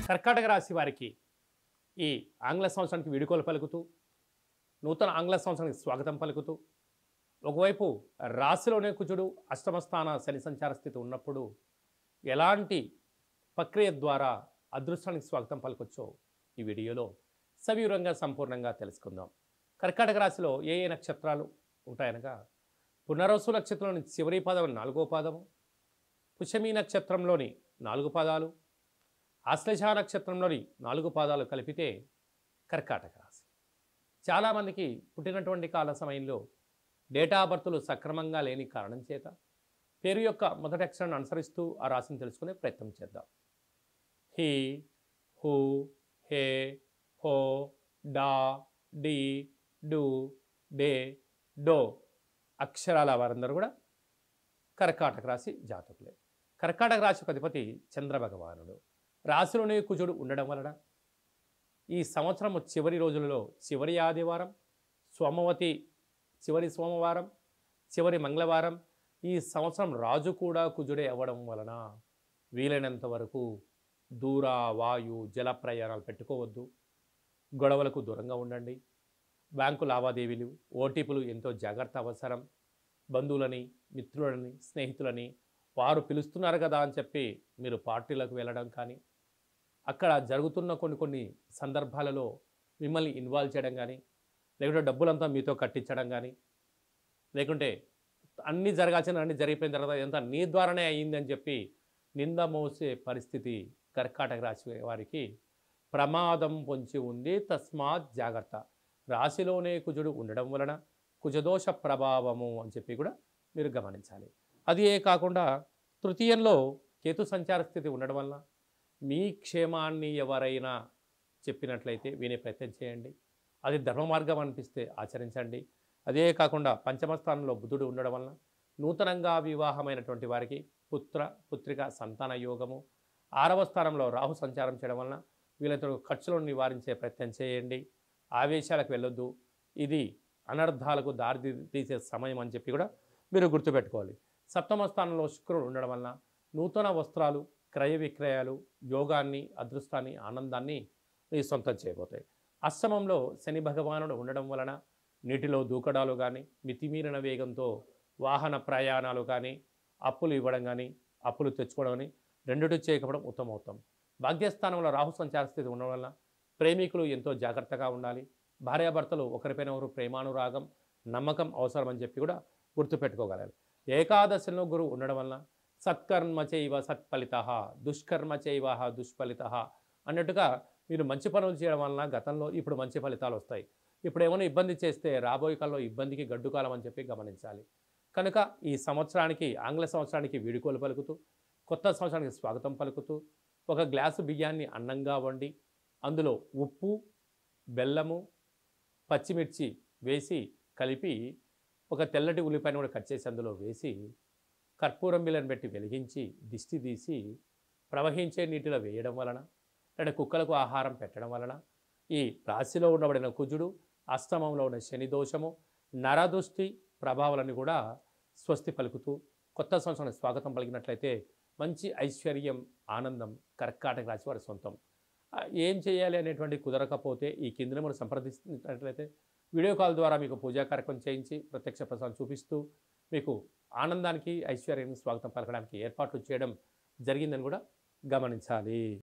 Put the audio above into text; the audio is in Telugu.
కర్కాటక రాశి వారికి ఈ ఆంగ్ల సంవత్సరానికి వీడుకోలు పలుకుతూ నూతన ఆంగ్ల సంవత్సరానికి స్వాగతం పలుకుతూ ఒకవైపు రాశిలోనే కుజుడు అష్టమ స్థాన శని సంచార స్థితి ఉన్నప్పుడు ఎలాంటి ప్రక్రియ ద్వారా అదృష్టానికి స్వాగతం పలకొచ్చో ఈ వీడియోలో సవివరంగా సంపూర్ణంగా తెలుసుకుందాం. కర్కాటక రాశిలో ఏ ఏ నక్షత్రాలు ఉంటాయనగా పునర్వసు నక్షత్రంలోని చివరి పాదం 4వ పాదము, పుష్యమి నక్షత్రంలోని 4 పాదాలు, ఆశ్లేష నక్షత్రంలోని 4 పాదాలు కలిపితే కర్కాటక రాశి. చాలామందికి పుట్టినటువంటి కాల సమయంలో డేటా బర్తులు సక్రమంగా లేని కారణం చేత పేరు యొక్క మొదటి అక్షరాన్ని అనుసరిస్తూ ఆ రాశిని తెలుసుకునే ప్రయత్నం చేద్దాం. హీ, హూ, హే, హో, డా, డి, డు, డే, డో అక్షరాల వారందరూ కూడా కర్కాటక రాశి జాతకులే. కర్కాటక రాశికి అధిపతి చంద్ర భగవానుడు. రాశిలోనే కుజుడు ఉండడం వలన ఈ సంవత్సరం చివరి రోజులలో చివరి ఆదివారం, సోమవతి చివరి సోమవారం, చివరి మంగళవారం, ఈ సంవత్సరం రాజు కూడా కుజుడే అవ్వడం వలన వీలైనంత వరకు దూర వాయు జల ప్రయాణాలు పెట్టుకోవద్దు, గొడవలకు దూరంగా ఉండండి, బ్యాంకు లావాదేవీలు ఓటీపీలు ఎంతో జాగ్రత్త అవసరం. బంధువులని, మిత్రులని, స్నేహితులని వారు పిలుస్తున్నారు కదా అని చెప్పి మీరు పార్టీలకు వెళ్ళడం కానీ, అక్కడ జరుగుతున్న కొన్ని సందర్భాలలో మిమ్మల్ని ఇన్వాల్వ్ చేయడం కానీ, లేకుంటే డబ్బులంతా మీతో కట్టించడం కానీ, లేకుంటే అన్నీ జరగాల్సిన అన్నీ జరిగిపోయిన తర్వాత ఎంత నీ ద్వారానే అయ్యింది అని చెప్పి నింద మోసే పరిస్థితి కర్కాటక రాశి వారికి ప్రమాదం పొంచి ఉంది. తస్మాత్ జాగ్రత్త. రాశిలోనే కుజుడు ఉండడం వలన కుజదోష ప్రభావము అని చెప్పి కూడా మీరు గమనించాలి. అది కాకుండా తృతీయంలో కేతు సంచార స్థితి ఉండడం వలన మీ క్షేమాన్ని ఎవరైనా చెప్పినట్లయితే వినే ప్రయత్నం చేయండి. అది ధర్మ మార్గం అనిపిస్తే ఆచరించండి. అదే కాకుండా పంచమ స్థానంలో బుధుడు ఉండడం వలన నూతనంగా వివాహమైనటువంటి వారికి పుత్ర పుత్రిక సంతాన యోగము. 6వ స్థానంలో రాహు సంచారం చేయడం వలన వీళ్ళతో ఖర్చులను నివారించే ప్రయత్నం చేయండి. ఆవేశాలకు వెళ్ళొద్దు, ఇది అనర్థాలకు దారి తీసే సమయం అని చెప్పి కూడా మీరు గుర్తుపెట్టుకోవాలి. 7వ స్థానంలో శుక్రుడు ఉండడం వలన నూతన వస్త్రాలు, క్రయ విక్రయాలు, యోగాన్ని, అదృష్టాన్ని, ఆనందాన్ని మీ సొంతం చేయబోతాయి. అష్టమంలో శని భగవానుడు ఉండడం వలన నీటిలో దూకడాలు కానీ, మితిమీరిన వేగంతో వాహన ప్రయాణాలు కానీ, అప్పులు ఇవ్వడం కానీ, అప్పులు తెచ్చుకోవడం కానీ రెండుటి చేయకపోవడం ఉత్తమవుతాం. భాగ్యస్థానంలో రాహు సంచార స్థితి ఉండడం వలన ప్రేమికులు ఎంతో జాగ్రత్తగా ఉండాలి. భార్యాభర్తలు ఒకరిపైన ఒకరు ప్రేమానురాగం, నమ్మకం అవసరం అని చెప్పి కూడా గుర్తుపెట్టుకోగలరు. ఏకాదశిలో గురువు ఉండడం వలన సత్కర్మ చైవ సత్ఫలిత, దుష్కర్మ చైవ దుష్ఫలిత అన్నట్టుగా మీరు మంచి పనులు చేయడం వలన గతంలో ఇప్పుడు మంచి ఫలితాలు వస్తాయి. ఇప్పుడు ఏమైనా ఇబ్బంది చేస్తే రాబోయే కాలంలో ఇబ్బందికి గడ్డు కాలం అని చెప్పి గమనించాలి. కనుక ఈ సంవత్సరానికి ఆంగ్ల సంవత్సరానికి వీడుకోలు పలుకుతూ కొత్త సంవత్సరానికి స్వాగతం పలుకుతూ ఒక గ్లాసు బియ్యాన్ని అన్నంగా వండి అందులో ఉప్పు, బెల్లము, పచ్చిమిర్చి వేసి కలిపి ఒక తెల్లటి ఉల్లిపాయను కూడా కట్ చేసి అందులో వేసి కర్పూరం బిళ్ళను పెట్టి వెలిగించి దిష్టి తీసి ప్రవహించే నీటిలో వేయడం వలన, లేదా కుక్కలకు ఆహారం పెట్టడం వలన ఈ రాశిలో ఉండబడిన కుజుడు, అష్టమంలో ఉన్న శని దోషము, నరదృష్టి ప్రభావాలను కూడా స్వస్తి పలుకుతూ కొత్త సంవత్సరానికి స్వాగతం పలికినట్లయితే మంచి ఐశ్వర్యం, ఆనందం కర్కాటక రాశి వారి సొంతం. ఏం చేయాలి అనేటువంటి కుదరకపోతే ఈ కింద మనం సంప్రదిస్తున్నట్లయితే వీడియో కాల్ ద్వారా మీకు పూజా కార్యక్రమం చేయించి ప్రత్యక్ష ప్రసాదం చూపిస్తూ మీకు ఆనందానికి, ఐశ్వర్యానికి స్వాగతం పలకడానికి ఏర్పాట్లు చేయడం జరిగిందని కూడా గమనించాలి.